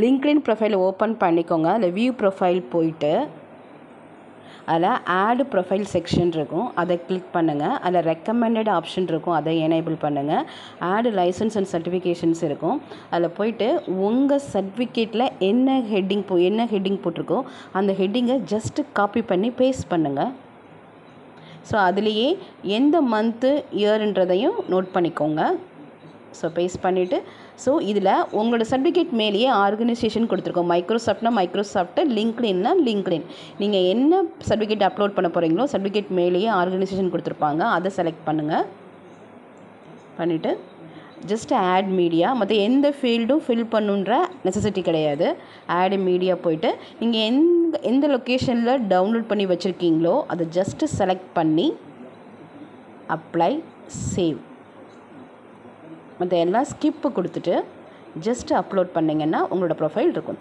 LinkedIn profile open பண்ணிக்கோங்க. அதில் view profile போயிட்டு அதில் ஆட் ப்ரொஃபைல் செக்ஷன் இருக்கும், அதை கிளிக் பண்ணுங்கள். அதில் ரெக்கமெண்டட் ஆப்ஷன் இருக்கும், அதை எனேபிள் பண்ணுங்கள். ஆட் லைசன்ஸ் அண்ட் சர்டிஃபிகேஷன்ஸ் இருக்கும், அதில் போயிட்டு உங்கள் சர்டிஃபிகேட்டில் என்ன ஹெட்டிங் போட்டிருக்கோ அந்த ஹெட்டிங்கை ஜஸ்ட்டு காப்பி பண்ணி பேஸ்ட் பண்ணுங்கள். ஸோ அதுலேயே எந்த மந்த்து இயர்ன்றதையும் நோட் பண்ணிக்கோங்க. ஸோ பேஸ்ட் பண்ணிவிட்டு ஸோ இதில் உங்களோட சர்டிஃபிகேட் மேலேயே ஆர்கனைசேஷன் கொடுத்துருக்கோம். மைக்ரோசாஃப்ட்னா மைக்ரோசாஃப்ட்டு, லிங்க்டின்னா லிங்க்டின். நீங்கள் என்ன சர்டிஃபிகேட் அப்லோட் பண்ண போகிறீங்களோ சர்டிஃபிகேட் மேலேயே ஆர்கனைசேஷன் கொடுத்துருப்பாங்க, அதை செலக்ட் பண்ணுங்கள். பண்ணிவிட்டு ஜஸ்ட் ஆட் மீடியா, மற்ற எந்த ஃபீல்டும் ஃபில் பண்ணுன்ற நெசசிட்டி கிடையாது. ஆட் மீடியா போயிட்டு நீங்கள் எந்த லொக்கேஷனில் டவுன்லோட் பண்ணி வச்சுருக்கீங்களோ அதை ஜஸ்ட்டு செலக்ட் பண்ணி அப்ளை, சேவ், மற்ற எல்லாம் ஸ்கிப்பு கொடுத்துட்டு ஜஸ்ட்டு அப்லோட் பண்ணிங்கன்னா உங்களோட ப்ரொஃபைல் இருக்கும்.